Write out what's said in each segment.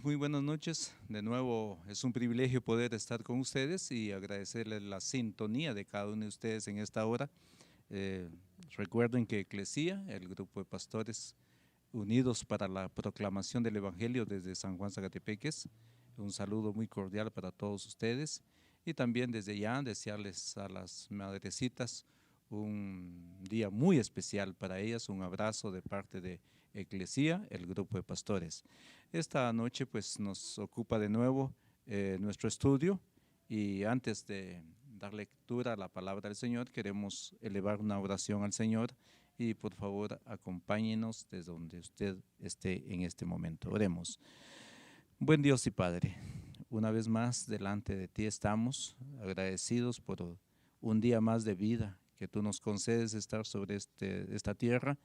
muy buenas noches. De nuevo es un privilegio poder estar con ustedes y agradecerles la sintonía de cada uno de ustedes en esta hora. Eh, Recuerden que Eclesia, el grupo de pastores unidos para la proclamación del Evangelio desde San Juan Zacatepeques, un saludo muy cordial para todos ustedes y también desde ya desearles a las madrecitas un día muy especial para ellas, un abrazo de parte de Eclesia, el grupo de pastores. Esta noche pues nos ocupa de nuevo nuestro estudio y antes de dar lectura a la palabra del Señor queremos elevar una oración al Señor y por favor acompáñenos desde donde usted esté en este momento. Oremos. Buen Dios y Padre, una vez más delante de ti estamos agradecidos por un día más de vida que tú nos concedes estar sobre esta tierra.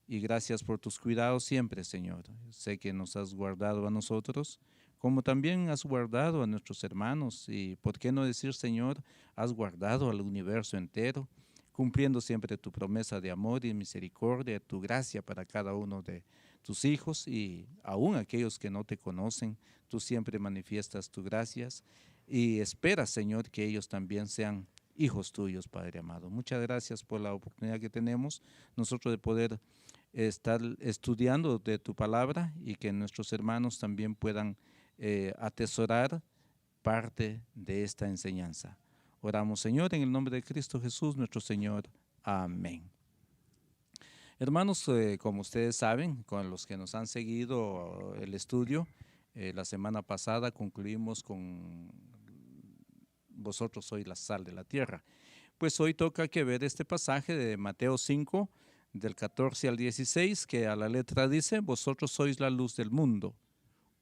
Y gracias por tus cuidados siempre, Señor. Sé que nos has guardado a nosotros, como también has guardado a nuestros hermanos. Y por qué no decir, Señor, has guardado al universo entero, cumpliendo siempre tu promesa de amor y misericordia, tu gracia para cada uno de tus hijos y aún aquellos que no te conocen. Tú siempre manifiestas tus gracias y esperas, Señor, que ellos también sean hijos tuyos, Padre amado. Muchas gracias por la oportunidad que tenemos nosotros de poder estar estudiando de tu palabra y que nuestros hermanos también puedan atesorar parte de esta enseñanza. Oramos, Señor, en el nombre de Cristo Jesús, nuestro Señor. Amén. Hermanos, como ustedes saben, con los que nos han seguido el estudio, la semana pasada concluimos con vosotros sois la sal de la tierra. Pues hoy toca que ver este pasaje de Mateo 5, del 14 al 16, que a la letra dice, vosotros sois la luz del mundo.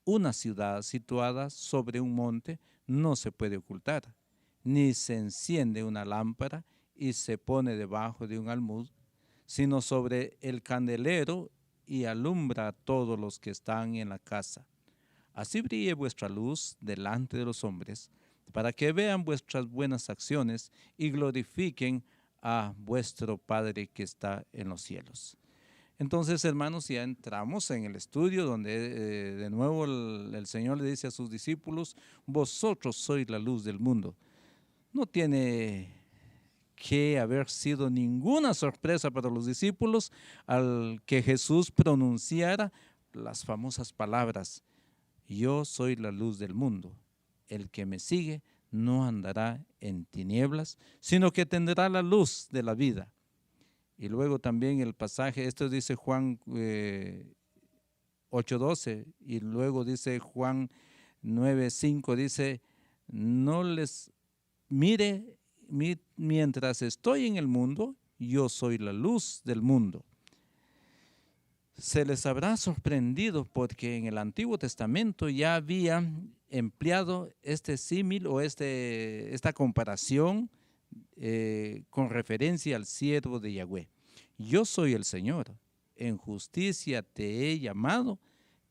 Una ciudad situada sobre un monte no se puede ocultar, ni se enciende una lámpara y se pone debajo de un almud, sino sobre el candelero y alumbra a todos los que están en la casa. Así brille vuestra luz delante de los hombres, para que vean vuestras buenas acciones y glorifiquen a vuestro Padre que está en los cielos. Entonces, hermanos, ya entramos en el estudio donde de nuevo el Señor le dice a sus discípulos, vosotros sois la luz del mundo. No tiene que haber sido ninguna sorpresa para los discípulos al que Jesús pronunciara las famosas palabras, yo soy la luz del mundo. El que me sigue no andará en tinieblas, sino que tendrá la luz de la vida. Y luego también el pasaje, esto dice Juan 8:12, y luego dice Juan 9:5, dice, no les mire, mientras estoy en el mundo, yo soy la luz del mundo. Se les habrá sorprendido porque en el Antiguo Testamento ya había empleado este símil o esta comparación con referencia al siervo de Yahweh. Yo soy el Señor, en justicia te he llamado,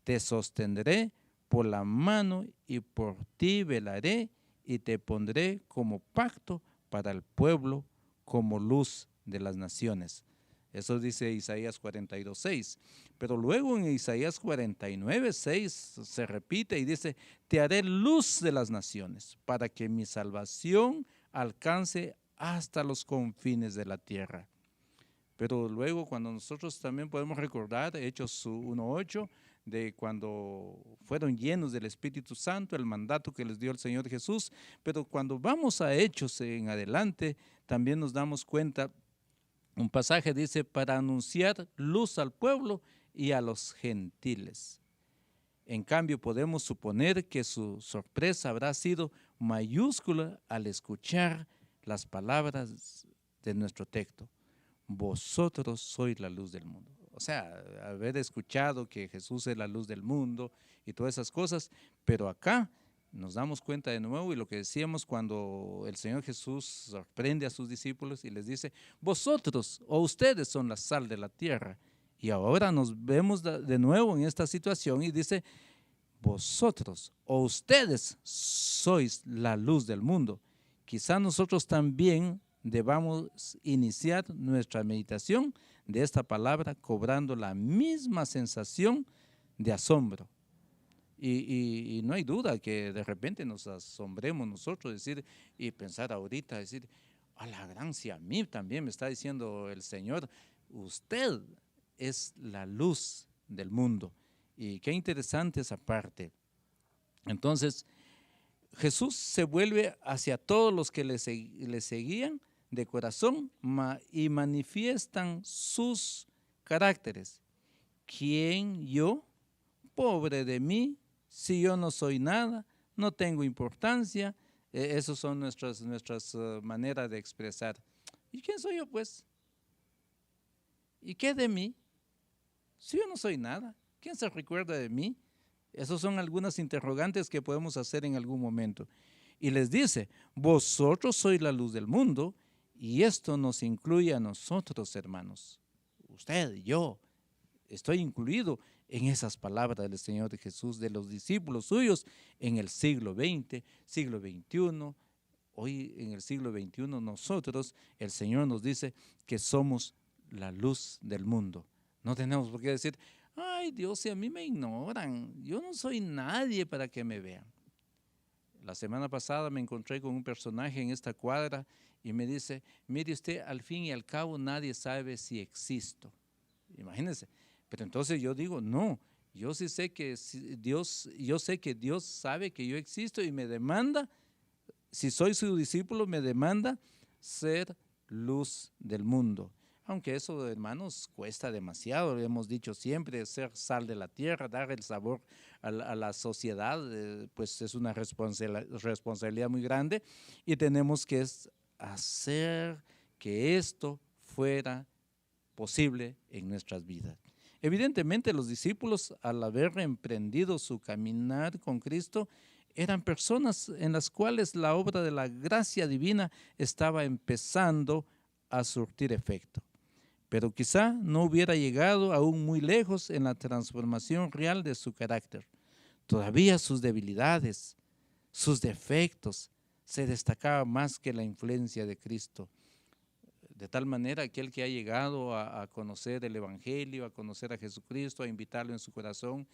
te sostendré por la mano y por ti velaré y te pondré como pacto para el pueblo, como luz de las naciones. Eso dice Isaías 42:6. Pero luego en Isaías 49:6 se repite y dice, te haré luz de las naciones para que mi salvación alcance hasta los confines de la tierra. Pero luego cuando nosotros también podemos recordar Hechos 1:8, de cuando fueron llenos del Espíritu Santo, el mandato que les dio el Señor Jesús, pero cuando vamos a Hechos en adelante, también nos damos cuenta. Un pasaje dice, para anunciar luz al pueblo y a los gentiles. En cambio, podemos suponer que su sorpresa habrá sido mayúscula al escuchar las palabras de nuestro texto. Vosotros sois la luz del mundo. O sea, haber escuchado que Jesús es la luz del mundo y todas esas cosas, pero acá nos damos cuenta de nuevo y lo que decíamos cuando el Señor Jesús sorprende a sus discípulos y les dice, vosotros o ustedes son la sal de la tierra. Y ahora nos vemos de nuevo en esta situación y dice, vosotros o ustedes sois la luz del mundo. Quizá nosotros también debamos iniciar nuestra meditación de esta palabra cobrando la misma sensación de asombro. Y no hay duda que de repente nos asombremos nosotros decir y pensar ahorita, decir, a la gran, si a mí también me está diciendo el Señor, usted es la luz del mundo. Y qué interesante esa parte. Entonces, Jesús se vuelve hacia todos los que le seguían de corazón y manifiestan sus caracteres. ¿Quién yo? Pobre de mí, si yo no soy nada, no tengo importancia. Esas son nuestras maneras de expresar. ¿Y quién soy yo, pues? ¿Y qué de mí? Si yo no soy nada, ¿quién se recuerda de mí? Esas son algunas interrogantes que podemos hacer en algún momento. Y les dice, vosotros sois la luz del mundo, y esto nos incluye a nosotros, hermanos. Usted, yo, estoy incluido en esas palabras del Señor Jesús, de los discípulos suyos en el siglo XX, siglo XXI. Hoy en el siglo XXI nosotros, el Señor nos dice que somos la luz del mundo. No tenemos por qué decir, ay Dios, si a mí me ignoran, yo no soy nadie para que me vean. La semana pasada me encontré con un personaje en esta cuadra y me dice, mire usted, al fin y al cabo nadie sabe si existo. Imagínense. Pero entonces yo digo, no, yo sí sé que Dios, yo sé que Dios sabe que yo existo y me demanda, si soy su discípulo, me demanda ser luz del mundo. Aunque eso, hermanos, cuesta demasiado, lo hemos dicho siempre, ser sal de la tierra, dar el sabor a la sociedad, pues es una responsabilidad muy grande y tenemos que hacer que esto fuera posible en nuestras vidas. Evidentemente los discípulos, al haber emprendido su caminar con Cristo, eran personas en las cuales la obra de la gracia divina estaba empezando a surtir efecto. Pero quizá no hubiera llegado aún muy lejos en la transformación real de su carácter. Todavía sus debilidades, sus defectos, se destacaban más que la influencia de Cristo. De tal manera, aquel que ha llegado a conocer el Evangelio, a conocer a Jesucristo, a invitarlo en su corazón,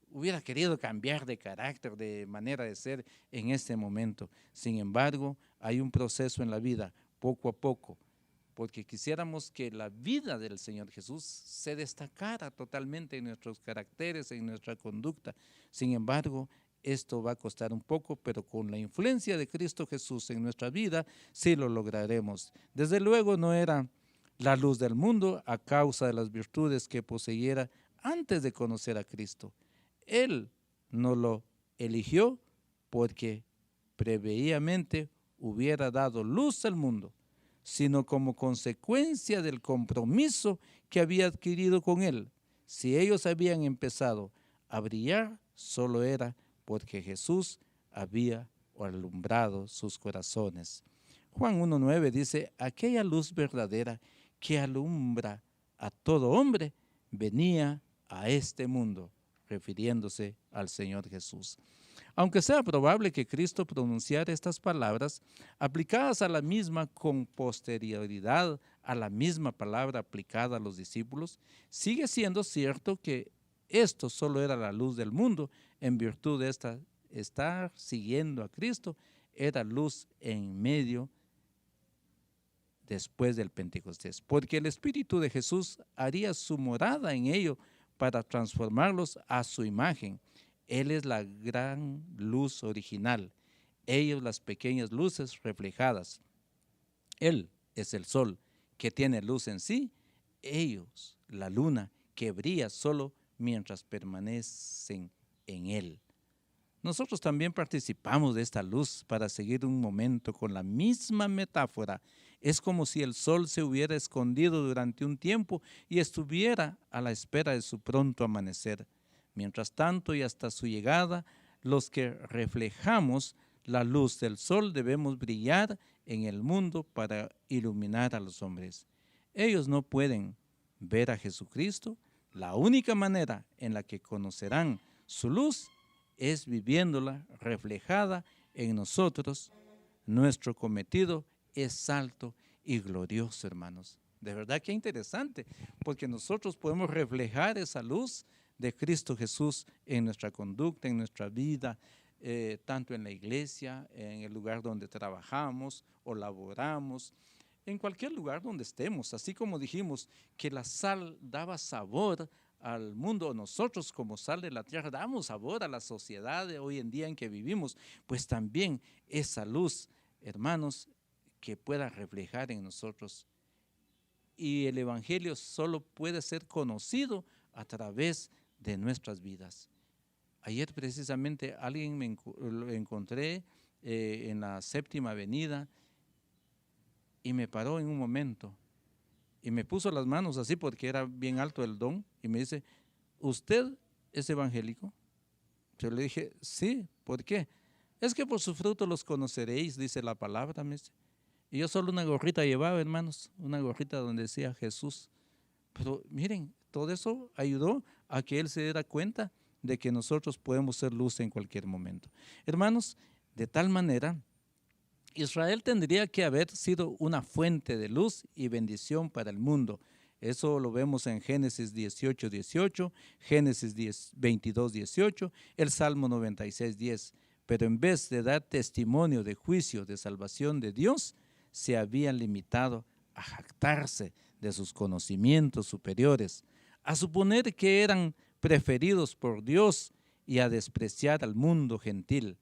hubiera querido cambiar de carácter, de manera de ser en este momento. Sin embargo, hay un proceso en la vida, poco a poco, porque quisiéramos que la vida del Señor Jesús se destacara totalmente en nuestros caracteres, en nuestra conducta. Sin embargo, esto va a costar un poco, pero con la influencia de Cristo Jesús en nuestra vida, sí lo lograremos. Desde luego no era la luz del mundo a causa de las virtudes que poseyera antes de conocer a Cristo. Él no lo eligió porque preveíamente hubiera dado luz al mundo, sino como consecuencia del compromiso que había adquirido con Él. Si ellos habían empezado a brillar, solo era porque Jesús había alumbrado sus corazones. Juan 1:9 dice, aquella luz verdadera que alumbra a todo hombre venía a este mundo, refiriéndose al Señor Jesús. Aunque sea probable que Cristo pronunciara estas palabras, aplicadas a la misma con posterioridad a la misma palabra aplicada a los discípulos, sigue siendo cierto que esto solo era la luz del mundo en virtud de estar siguiendo a Cristo, era luz en medio después del Pentecostés, porque el Espíritu de Jesús haría su morada en ello para transformarlos a su imagen. Él es la gran luz original, ellos las pequeñas luces reflejadas. Él es el sol que tiene luz en sí, ellos la luna que brilla solo mientras permanecen en Él. Nosotros también participamos de esta luz para seguir un momento con la misma metáfora. Es como si el sol se hubiera escondido durante un tiempo y estuviera a la espera de su pronto amanecer. Mientras tanto y hasta su llegada, los que reflejamos la luz del sol debemos brillar en el mundo para iluminar a los hombres. Ellos no pueden ver a Jesucristo. La única manera en la que conocerán su luz es viviéndola reflejada en nosotros. Nuestro cometido es alto y glorioso, hermanos. De verdad que interesante, porque nosotros podemos reflejar esa luz de Cristo Jesús en nuestra conducta, en nuestra vida, tanto en la iglesia, en el lugar donde trabajamos o laboramos, en cualquier lugar donde estemos. Así como dijimos que la sal daba sabor al mundo, nosotros como sal de la tierra damos sabor a la sociedad de hoy en día en que vivimos, pues también esa luz, hermanos, que pueda reflejar en nosotros. Y el evangelio solo puede ser conocido a través de nuestras vidas. Ayer precisamente lo encontré en la Séptima Avenida y me paró en un momento y me puso las manos así porque era bien alto el don y me dice, ¿usted es evangélico? Yo le dije, sí, ¿por qué? Es que por su fruto los conoceréis, dice la palabra. Me dice. Y yo solo una gorrita llevaba, hermanos, una gorrita donde decía Jesús. Pero miren, todo eso ayudó a que él se diera cuenta de que nosotros podemos ser luz en cualquier momento. Hermanos, de tal manera, Israel tendría que haber sido una fuente de luz y bendición para el mundo. Eso lo vemos en Génesis 18, 18, Génesis 22, 18, el Salmo 96, 10. Pero en vez de dar testimonio de juicio, de salvación de Dios, se habían limitado a jactarse de sus conocimientos superiores, a suponer que eran preferidos por Dios y a despreciar al mundo gentil.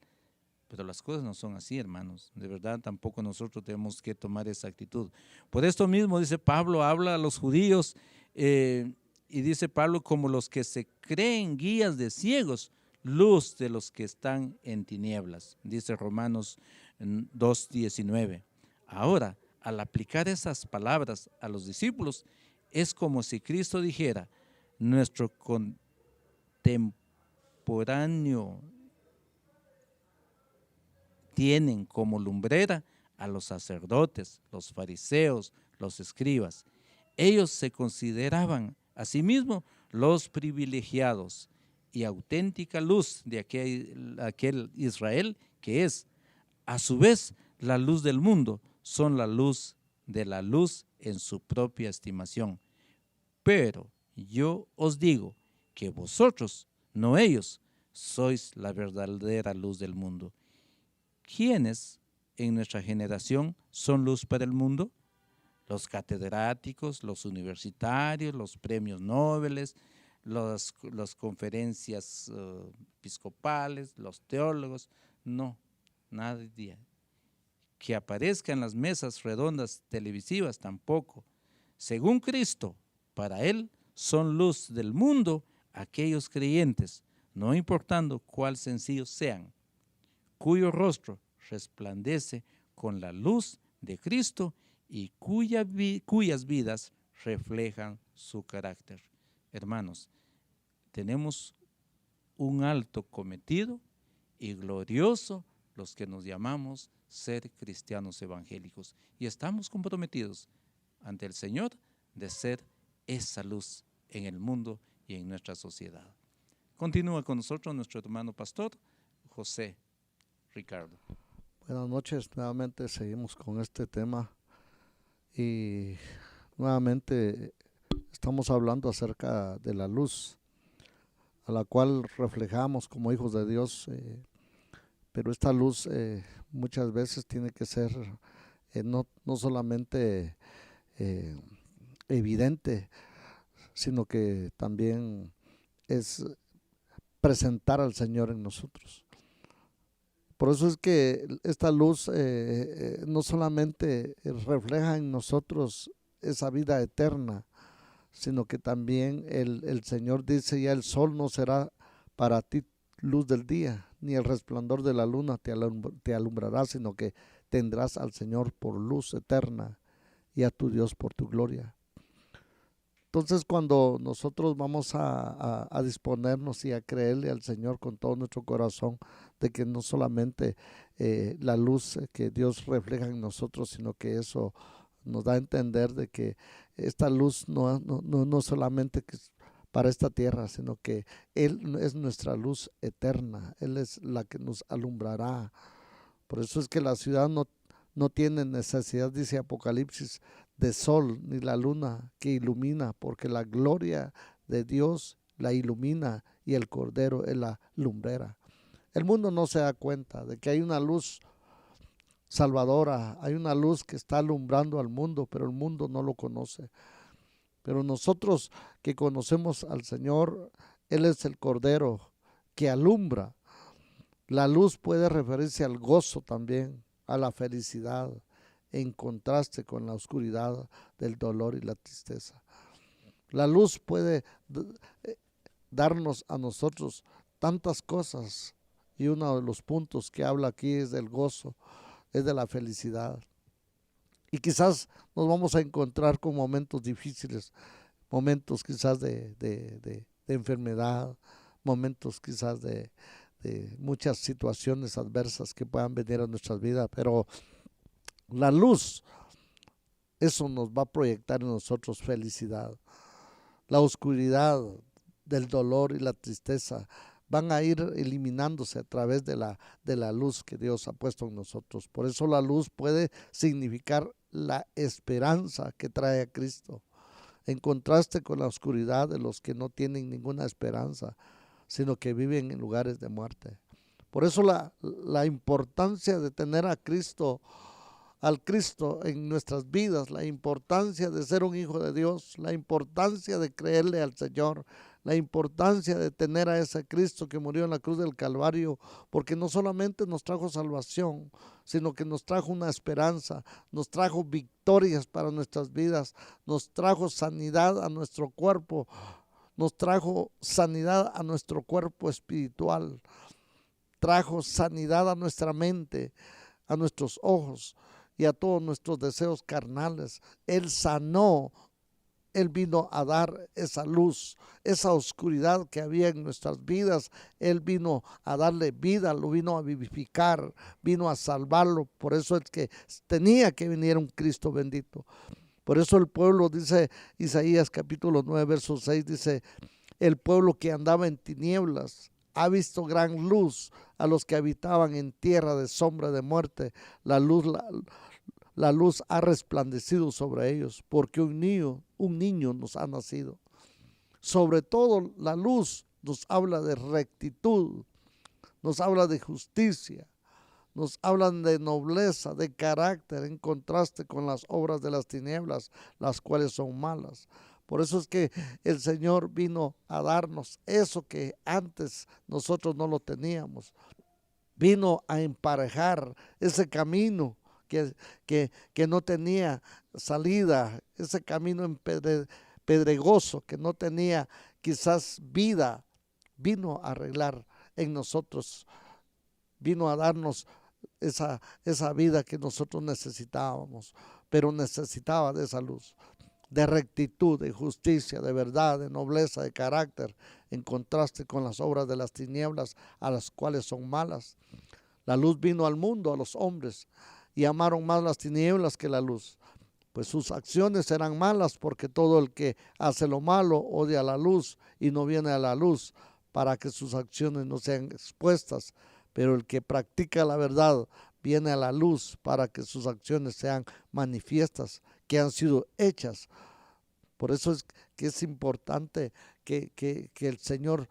Pero las cosas no son así, hermanos. De verdad, tampoco nosotros tenemos que tomar esa actitud. Por esto mismo, dice Pablo, habla a los judíos y dice Pablo, como los que se creen guías de ciegos, luz de los que están en tinieblas, dice Romanos 2:19. Ahora, al aplicar esas palabras a los discípulos, es como si Cristo dijera, nuestro contemporáneo tienen como lumbrera a los sacerdotes, los fariseos, los escribas. Ellos se consideraban a sí mismos los privilegiados y auténtica luz de aquel Israel que es, a su vez, la luz del mundo, son la luz de la luz en su propia estimación. Pero yo os digo que vosotros, no ellos, sois la verdadera luz del mundo. ¿Quiénes en nuestra generación son luz para el mundo? Los catedráticos, los universitarios, los premios Nobel, las conferencias episcopales, los teólogos. No, nadie. Que aparezca en las mesas redondas televisivas tampoco. Según Cristo, para Él son luz del mundo aquellos creyentes, no importando cuál sencillos sean, cuyo rostro resplandece con la luz de Cristo y cuyas vidas reflejan su carácter. Hermanos, tenemos un alto cometido y glorioso los que nos llamamos ser cristianos evangélicos y estamos comprometidos ante el Señor de ser esa luz en el mundo y en nuestra sociedad. Continúa con nosotros nuestro hermano pastor José Ricardo. Buenas noches, nuevamente seguimos con este tema y nuevamente estamos hablando acerca de la luz a la cual reflejamos como hijos de Dios, pero esta luz muchas veces tiene que ser no solamente evidente, sino que también es presentar al Señor en nosotros. Por eso es que esta luz no solamente refleja en nosotros esa vida eterna, sino que también el Señor dice, ya el sol no será para ti luz del día, ni el resplandor de la luna te alumbrará, sino que tendrás al Señor por luz eterna y a tu Dios por tu gloria. Entonces, cuando nosotros vamos a disponernos y a creerle al Señor con todo nuestro corazón, de que no solamente la luz que Dios refleja en nosotros, sino que eso nos da a entender de que esta luz no solamente que es para esta tierra, sino que Él es nuestra luz eterna, Él es la que nos alumbrará. Por eso es que la ciudad no tiene necesidad, dice Apocalipsis, de sol ni la luna que ilumina, porque la gloria de Dios la ilumina y el Cordero es la lumbrera. El mundo no se da cuenta de que hay una luz salvadora, hay una luz que está alumbrando al mundo, pero el mundo no lo conoce. Pero nosotros que conocemos al Señor, Él es el Cordero que alumbra. La luz puede referirse al gozo también, a la felicidad, en contraste con la oscuridad del dolor y la tristeza. La luz puede darnos a nosotros tantas cosas, y uno de los puntos que habla aquí es del gozo, es de la felicidad. Y quizás nos vamos a encontrar con momentos difíciles, momentos quizás de enfermedad, momentos quizás de muchas situaciones adversas que puedan venir a nuestras vidas, pero la luz, eso nos va a proyectar en nosotros felicidad. La oscuridad del dolor y la tristeza van a ir eliminándose a través de la luz que Dios ha puesto en nosotros. Por eso la luz puede significar la esperanza que trae a Cristo, en contraste con la oscuridad de los que no tienen ninguna esperanza, sino que viven en lugares de muerte. Por eso la importancia de tener a Cristo, al Cristo en nuestras vidas, la importancia de ser un hijo de Dios, la importancia de creerle al Señor, la importancia de tener a ese Cristo que murió en la cruz del Calvario, porque no solamente nos trajo salvación, sino que nos trajo una esperanza, nos trajo victorias para nuestras vidas, nos trajo sanidad a nuestro cuerpo, nos trajo sanidad a nuestro cuerpo espiritual, trajo sanidad a nuestra mente, a nuestros ojos y a todos nuestros deseos carnales. Él sanó, Él vino a dar esa luz, esa oscuridad que había en nuestras vidas. Él vino a darle vida, lo vino a vivificar, vino a salvarlo. Por eso es que tenía que venir un Cristo bendito. Por eso el pueblo, dice Isaías capítulo 9, verso 6, dice: el pueblo que andaba en tinieblas ha visto gran luz. A los que habitaban en tierra de sombra de muerte, la luz ha resplandecido sobre ellos, porque un niño nos ha nacido. Sobre todo la luz nos habla de rectitud, nos habla de justicia, nos hablan de nobleza, de carácter, en contraste con las obras de las tinieblas, las cuales son malas. Por eso es que el Señor vino a darnos eso que antes nosotros no lo teníamos. Vino a emparejar ese camino que no tenía salida, ese camino pedregoso que no tenía quizás vida. Vino a arreglar en nosotros, vino a darnos esa vida que nosotros necesitábamos, pero necesitaba de esa luz, de rectitud, de justicia, de verdad, de nobleza, de carácter, en contraste con las obras de las tinieblas, a las cuales son malas. La luz vino al mundo, a los hombres, y amaron más las tinieblas que la luz, pues sus acciones eran malas, porque todo el que hace lo malo odia la luz y no viene a la luz, para que sus acciones no sean expuestas. Pero el que practica la verdad viene a la luz, para que sus acciones sean manifiestas, que han sido hechas. Por eso es que es importante que el Señor,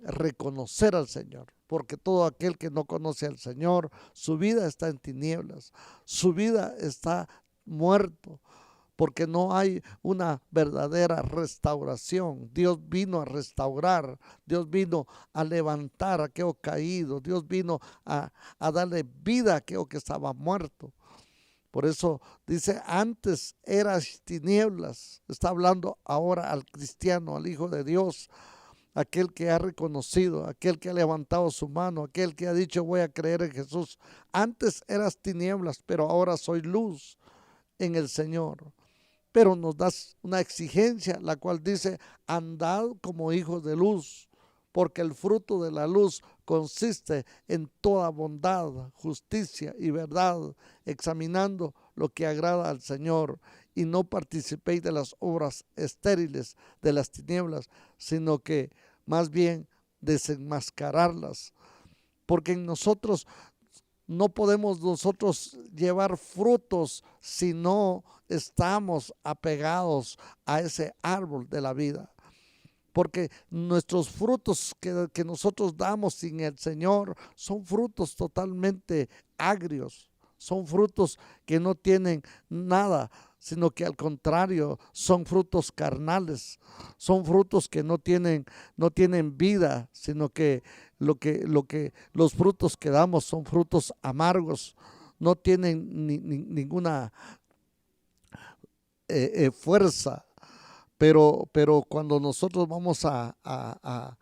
reconocer al Señor, porque todo aquel que no conoce al Señor, su vida está en tinieblas, su vida está muerto, porque no hay una verdadera restauración. Dios vino a restaurar, Dios vino a levantar a aquello caído, Dios vino a darle vida a aquello que estaba muerto. Por eso dice: antes eras tinieblas. Está hablando ahora al cristiano, al Hijo de Dios, aquel que ha reconocido, aquel que ha levantado su mano, aquel que ha dicho: voy a creer en Jesús. Antes eras tinieblas, pero ahora soy luz en el Señor. Pero nos das una exigencia, la cual dice: andad como hijos de luz, porque el fruto de la luz consiste en toda bondad, justicia y verdad, examinando lo que agrada al Señor, y no participéis de las obras estériles de las tinieblas, sino que más bien desenmascararlas, porque en nosotros no podemos nosotros llevar frutos si no estamos apegados a ese árbol de la vida. porque nuestros frutos que nosotros damos sin el Señor son frutos totalmente agrios, son frutos que no tienen nada, sino que al contrario son frutos carnales, son frutos que no tienen vida, sino que los frutos que damos son frutos amargos, no tienen ninguna fuerza. Pero cuando nosotros vamos a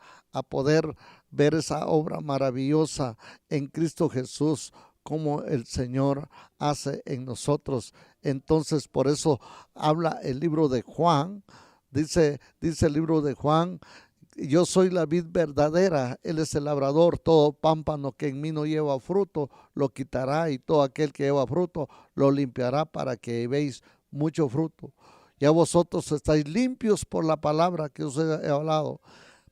poder ver esa obra maravillosa en Cristo Jesús, como el Señor hace en nosotros, entonces por eso habla el libro de Juan, dice el libro de Juan: yo soy la vid verdadera, Él es el labrador, todo pámpano que en mí no lleva fruto, lo quitará, y todo aquel que lleva fruto, lo limpiará, para que veáis mucho fruto. Ya vosotros estáis limpios por la palabra que os he hablado.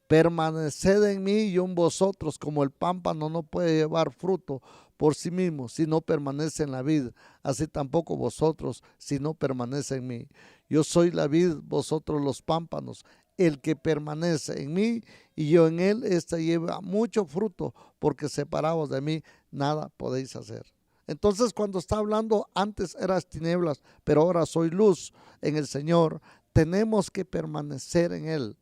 Permaneced en mí y yo en vosotros, como el pámpano no puede llevar fruto por sí mismo si no permanece en la vid, así tampoco vosotros si no permanece en mí. Yo soy la vid, vosotros los pámpanos. El que permanece en mí y yo en él, éste lleva mucho fruto, porque separados de mí nada podéis hacer. Entonces, cuando está hablando, antes eras tinieblas, pero ahora soy luz en el Señor, tenemos que permanecer en Él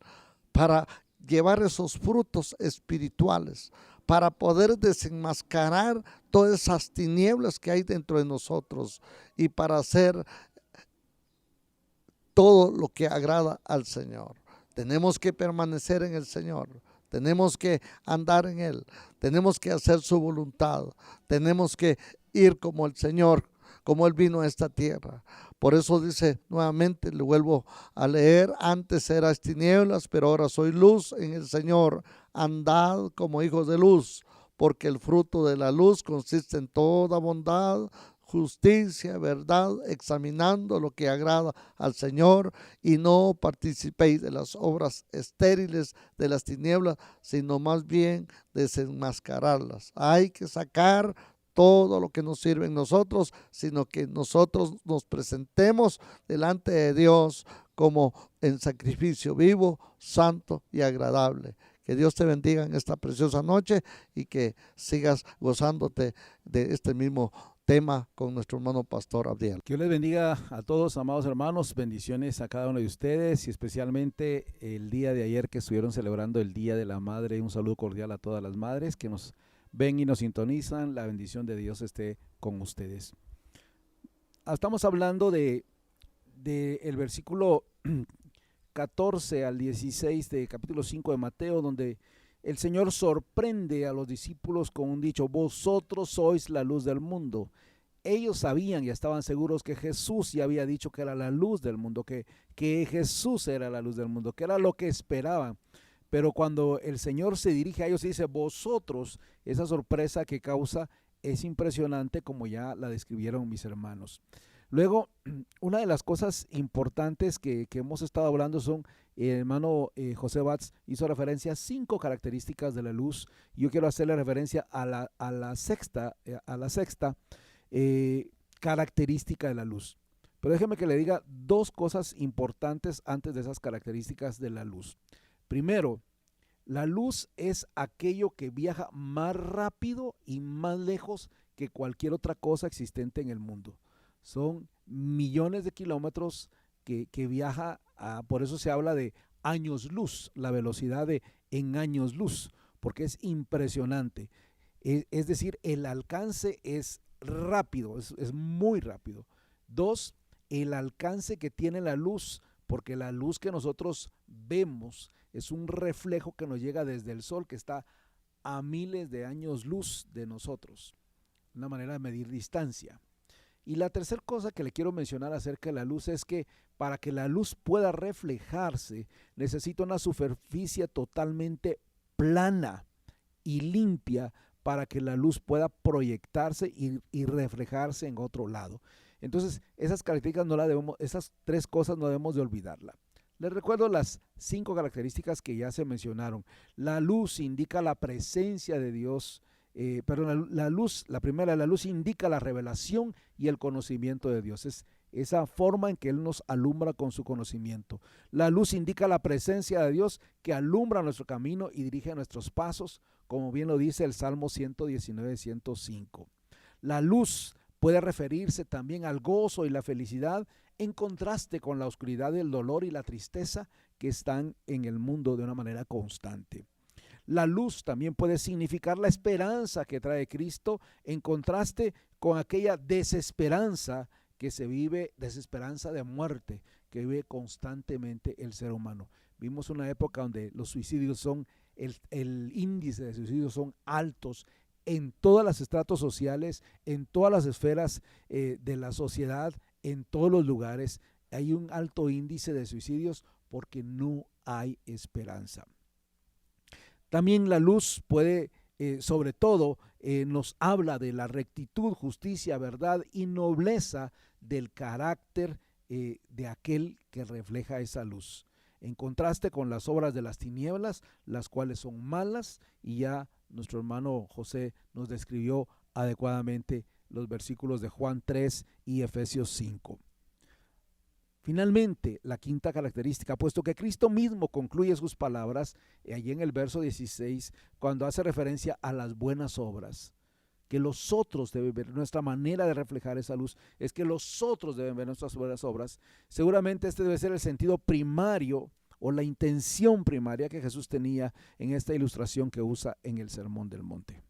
para llevar esos frutos espirituales, para poder desenmascarar todas esas tinieblas que hay dentro de nosotros y para hacer todo lo que agrada al Señor. Tenemos que permanecer en el Señor. Tenemos que andar en Él, tenemos que hacer su voluntad, tenemos que ir como el Señor, como Él vino a esta tierra. Por eso dice nuevamente, le vuelvo a leer: antes eras tinieblas, pero ahora soy luz en el Señor. Andad como hijos de luz, porque el fruto de la luz consiste en toda bondad, justicia, verdad, examinando lo que agrada al Señor, y no participéis de las obras estériles de las tinieblas, sino más bien desenmascararlas. Hay que sacar todo lo que nos sirve en nosotros, sino que nosotros nos presentemos delante de Dios como en sacrificio vivo, santo y agradable. Que Dios te bendiga en esta preciosa noche y que sigas gozándote de este mismo tema con nuestro hermano Pastor Abdiel. Que Dios les bendiga a todos, amados hermanos. Bendiciones a cada uno de ustedes, y especialmente el día de ayer que estuvieron celebrando el Día de la Madre. Un saludo cordial a todas las madres que nos ven y nos sintonizan. La bendición de Dios esté con ustedes. Estamos hablando de el versículo 14 al 16 de capítulo 5 de Mateo, donde el Señor sorprende a los discípulos con un dicho: vosotros sois la luz del mundo. Ellos sabían y estaban seguros que Jesús ya había dicho que era la luz del mundo, que Jesús era la luz del mundo, que era lo que esperaban. Pero cuando el Señor se dirige a ellos y dice vosotros, esa sorpresa que causa es impresionante, como ya la describieron mis hermanos. Luego, una de las cosas importantes que hemos estado hablando son, el hermano José Batz hizo referencia a 5 características de la luz. Yo quiero hacerle referencia a la sexta característica de la luz. Pero déjeme que le diga 2 cosas importantes antes de esas características de la luz. Primero, la luz es aquello que viaja más rápido y más lejos que cualquier otra cosa existente en el mundo. Son millones de kilómetros que viaja, por eso se habla de años luz, la velocidad en años luz, porque es impresionante. Es decir, el alcance es rápido, es muy rápido. 2, el alcance que tiene la luz, porque la luz que nosotros vemos es un reflejo que nos llega desde el sol, que está a miles de años luz de nosotros. Una manera de medir distancia. Y la tercera cosa que le quiero mencionar acerca de la luz es que para que la luz pueda reflejarse, necesita una superficie totalmente plana y limpia para que la luz pueda proyectarse y reflejarse en otro lado. Entonces, esas características esas 3 cosas no debemos de olvidarla. Les recuerdo las 5 características que ya se mencionaron. La luz indica la presencia de Dios la luz, la primera, la luz indica la revelación y el conocimiento de Dios. Es esa forma en que Él nos alumbra con su conocimiento. La luz indica la presencia de Dios que alumbra nuestro camino y dirige nuestros pasos, como bien lo dice el Salmo 119, 105. La luz puede referirse también al gozo y la felicidad en contraste con la oscuridad, el dolor y la tristeza que están en el mundo de una manera constante. La luz también puede significar la esperanza que trae Cristo en contraste con aquella desesperanza que se vive, desesperanza de muerte, que vive constantemente el ser humano. Vimos una época donde los suicidios son, el índice de suicidios son altos en todos los estratos sociales, en todas las esferas de la sociedad, en todos los lugares. Hay un alto índice de suicidios porque no hay esperanza. También la luz puede, sobre todo, nos habla de la rectitud, justicia, verdad y nobleza del carácter de aquel que refleja esa luz. En contraste con las obras de las tinieblas, las cuales son malas, y ya nuestro hermano José nos describió adecuadamente los versículos de Juan 3 y Efesios 5. Finalmente, la quinta característica, puesto que Cristo mismo concluye sus palabras allí en el verso 16, cuando hace referencia a las buenas obras, que los otros deben ver, nuestra manera de reflejar esa luz es que los otros deben ver nuestras buenas obras. Seguramente este debe ser el sentido primario o la intención primaria que Jesús tenía en esta ilustración que usa en el Sermón del Monte.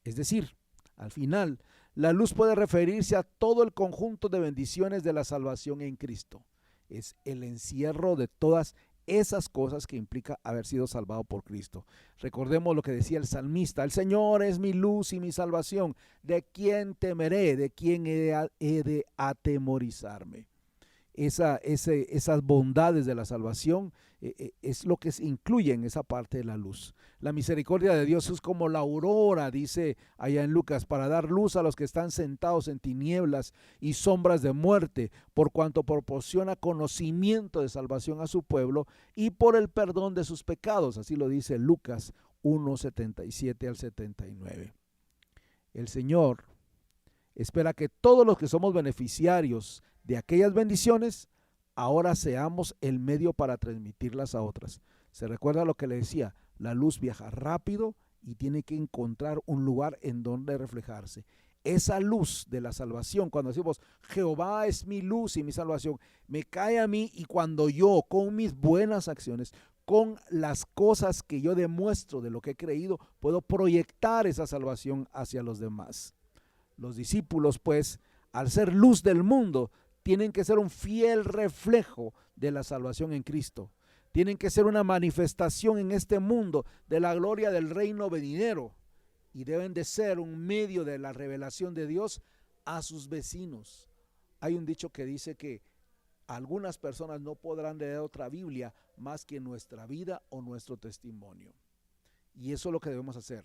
Es decir, al final, la luz puede referirse a todo el conjunto de bendiciones de la salvación en Cristo. Es el encierro de todas esas cosas que implica haber sido salvado por Cristo. Recordemos lo que decía el salmista: el Señor es mi luz y mi salvación, ¿de quién temeré? ¿De quién he de atemorizarme? Esas bondades de la salvación es lo que se incluye en esa parte de la luz. La misericordia de Dios es como la aurora, dice allá en Lucas, para dar luz a los que están sentados en tinieblas y sombras de muerte, por cuanto proporciona conocimiento de salvación a su pueblo y por el perdón de sus pecados. Así lo dice Lucas 1:77 al 79. El Señor espera que todos los que somos beneficiarios de aquellas bendiciones, ahora seamos el medio para transmitirlas a otras. Se recuerda lo que le decía: la luz viaja rápido y tiene que encontrar un lugar en donde reflejarse. Esa luz de la salvación, cuando decimos Jehová es mi luz y mi salvación, me cae a mí, y cuando yo con mis buenas acciones, con las cosas que yo demuestro de lo que he creído, puedo proyectar esa salvación hacia los demás. Los discípulos, pues, al ser luz del mundo, tienen que ser un fiel reflejo de la salvación en Cristo. Tienen que ser una manifestación en este mundo de la gloria del reino venidero, y deben de ser un medio de la revelación de Dios a sus vecinos. Hay un dicho que dice que algunas personas no podrán leer otra Biblia más que nuestra vida o nuestro testimonio. Y eso es lo que debemos hacer.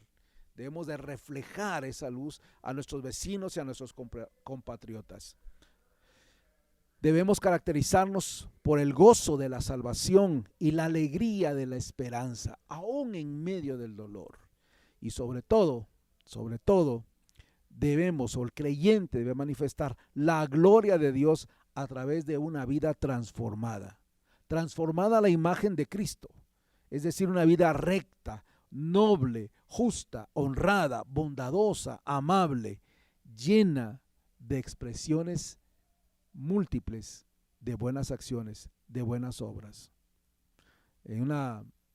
Debemos de reflejar esa luz a nuestros vecinos y a nuestros compatriotas. Debemos caracterizarnos por el gozo de la salvación y la alegría de la esperanza, aún en medio del dolor. Y sobre todo, debemos, o el creyente debe manifestar la gloria de Dios a través de una vida transformada a la imagen de Cristo. Es decir, una vida recta, noble, justa, honrada, bondadosa, amable, llena de expresiones múltiples de buenas acciones, de buenas obras.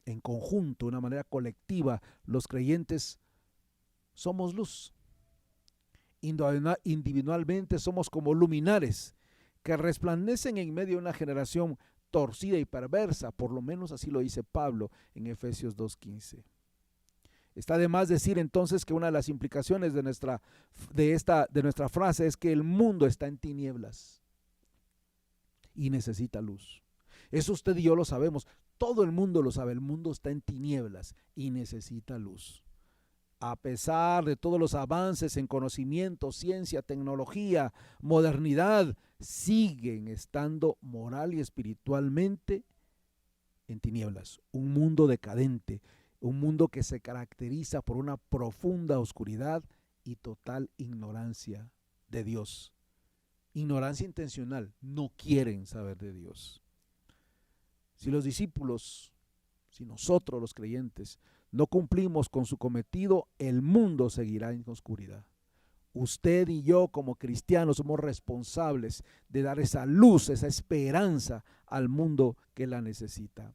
En conjunto, de una manera colectiva, los creyentes somos luz. Individualmente somos como luminares que resplandecen en medio de una generación torcida y perversa. Por lo menos así lo dice Pablo en Efesios 2:15. Está de más decir entonces que una de las implicaciones de nuestra frase es que el mundo está en tinieblas y necesita luz. Eso usted y yo lo sabemos, todo el mundo lo sabe. El mundo está en tinieblas y necesita luz. A pesar de todos los avances en conocimiento, ciencia, tecnología, modernidad, siguen estando moral y espiritualmente en tinieblas. Un mundo decadente. Un mundo que se caracteriza por una profunda oscuridad y total ignorancia de Dios. Ignorancia intencional. No quieren saber de Dios. Si los discípulos, si nosotros los creyentes, no cumplimos con su cometido, el mundo seguirá en oscuridad. Usted y yo como cristianos somos responsables de dar esa luz, esa esperanza al mundo que la necesita.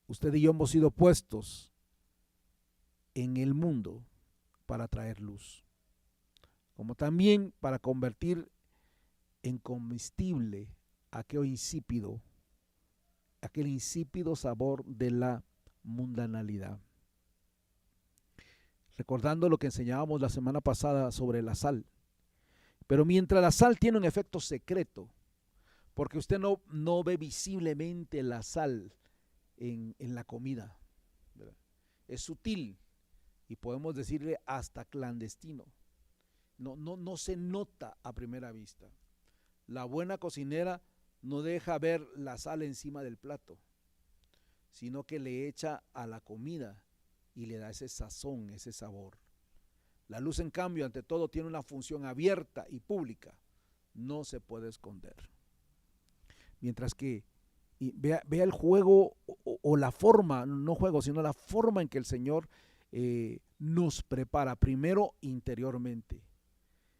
Usted y yo hemos sido puestos en el mundo para traer luz, como también para convertir en comestible aquel insípido sabor de la mundanalidad. Recordando lo que enseñábamos la semana pasada sobre la sal. Pero mientras la sal tiene un efecto secreto, porque usted no ve visiblemente la sal en la comida, ¿verdad? Es sutil y podemos decirle hasta clandestino. No se nota a primera vista. La buena cocinera no deja ver la sal encima del plato, sino que le echa a la comida y le da ese sazón, ese sabor. La luz, en cambio, ante todo, tiene una función abierta y pública. No se puede esconder. Mientras que vea el juego o la forma, no juego, sino la forma en que el Señor nos prepara, primero interiormente.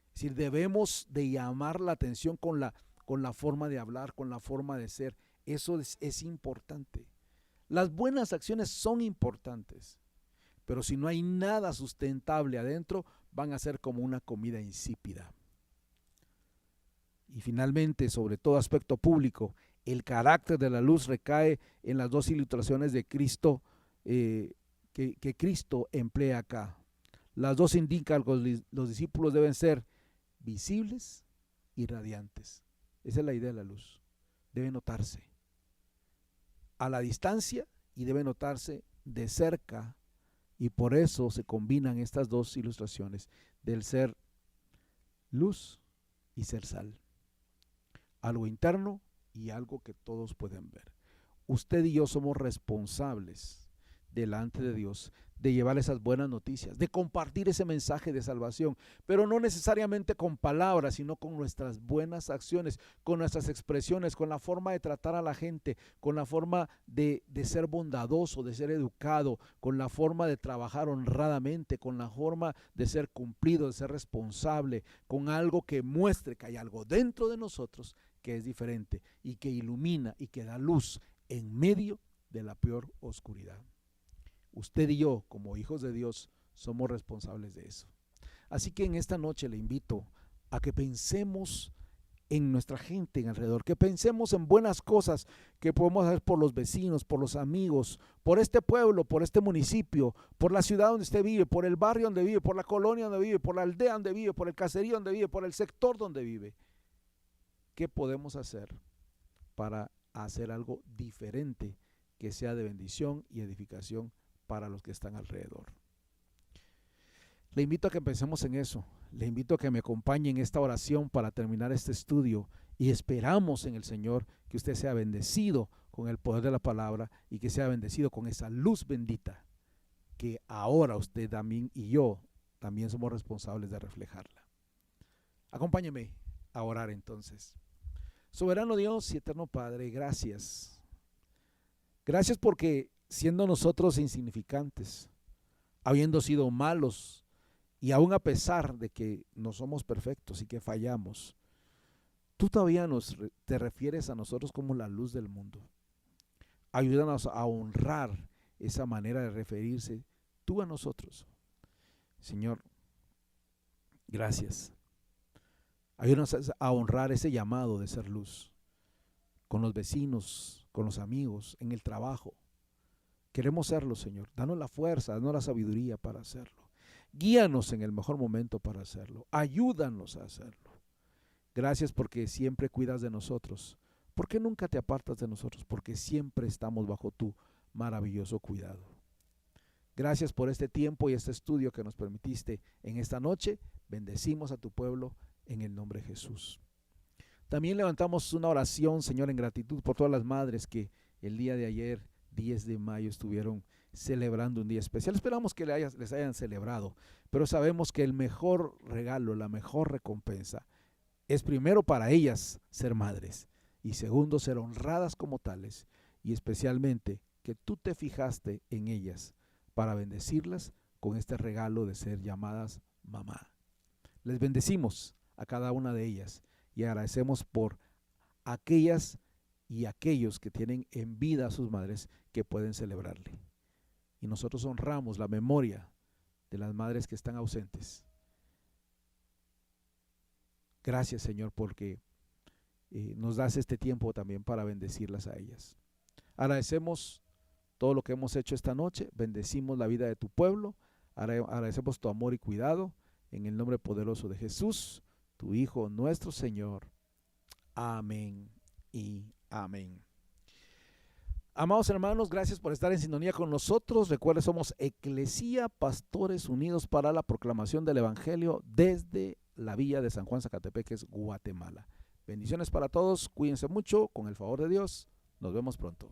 Es decir, debemos de llamar la atención con la forma de hablar, con la forma de ser. Eso es importante. Las buenas acciones son importantes, pero si no hay nada sustentable adentro, van a ser como una comida insípida. Y finalmente, sobre todo aspecto público, el carácter de la luz recae en las dos ilustraciones de Cristo que Cristo emplea acá. Las dos indican que los discípulos deben ser visibles y radiantes. Esa es la idea de la luz. Debe notarse a la distancia y debe notarse de cerca, y por eso se combinan estas dos ilustraciones del ser luz y ser sal. Algo interno y algo que todos pueden ver. Usted y yo somos responsables delante de Dios de llevar esas buenas noticias, de compartir ese mensaje de salvación, pero no necesariamente con palabras, sino con nuestras buenas acciones, con nuestras expresiones, con la forma de tratar a la gente, con la forma de ser bondadoso, de ser educado, con la forma de trabajar honradamente, con la forma de ser cumplido, de ser responsable, con algo que muestre que hay algo dentro de nosotros que es diferente y que ilumina y que da luz en medio de la peor oscuridad. Usted y yo, como hijos de Dios, somos responsables de eso. Así que en esta noche le invito a que pensemos en nuestra gente en alrededor, que pensemos en buenas cosas que podemos hacer por los vecinos, por los amigos, por este pueblo, por este municipio, por la ciudad donde usted vive, por el barrio donde vive, por la colonia donde vive, por la aldea donde vive, por el caserío donde vive, por el sector donde vive. ¿Qué podemos hacer para hacer algo diferente que sea de bendición y edificación para los que están alrededor? Le invito a que pensemos en eso. Le invito a que me acompañe en esta oración para terminar este estudio, y esperamos en el Señor que usted sea bendecido con el poder de la palabra y que sea bendecido con esa luz bendita que ahora usted también y yo también somos responsables de reflejarla. Acompáñeme a orar entonces. Soberano Dios y eterno Padre, gracias. Gracias porque siendo nosotros insignificantes, habiendo sido malos, y aún a pesar de que no somos perfectos y que fallamos, tú todavía te refieres a nosotros como la luz del mundo. Ayúdanos a honrar esa manera de referirse tú a nosotros. Señor, gracias. Ayúdanos a honrar ese llamado de ser luz con los vecinos, con los amigos, en el trabajo. Queremos serlo, Señor. Danos la fuerza, danos la sabiduría para hacerlo. Guíanos en el mejor momento para hacerlo. Ayúdanos a hacerlo. Gracias porque siempre cuidas de nosotros. Porque nunca te apartas de nosotros, porque siempre estamos bajo tu maravilloso cuidado. Gracias por este tiempo y este estudio que nos permitiste en esta noche. Bendecimos a tu pueblo en el nombre de Jesús. También levantamos una oración, Señor, en gratitud por todas las madres que el día de ayer, 10 de mayo, estuvieron celebrando un día especial. Esperamos que les hayan celebrado, pero sabemos que el mejor regalo, la mejor recompensa es primero para ellas ser madres y segundo ser honradas como tales, y especialmente que tú te fijaste en ellas para bendecirlas con este regalo de ser llamadas mamá. Les bendecimos a cada una de ellas y agradecemos por aquellas y aquellos que tienen en vida a sus madres que pueden celebrarle. Y nosotros honramos la memoria de las madres que están ausentes. Gracias, Señor, porque nos das este tiempo también para bendecirlas a ellas. Agradecemos todo lo que hemos hecho esta noche, bendecimos la vida de tu pueblo, agradecemos tu amor y cuidado, en el nombre poderoso de Jesús, tu Hijo, nuestro Señor. Amén y amén. Amados hermanos, gracias por estar en sintonía con nosotros. Recuerden, somos Eclesía, Pastores Unidos para la Proclamación del Evangelio desde la Villa de San Juan Zacatepeques, Guatemala. Bendiciones para todos, cuídense mucho, con el favor de Dios, nos vemos pronto.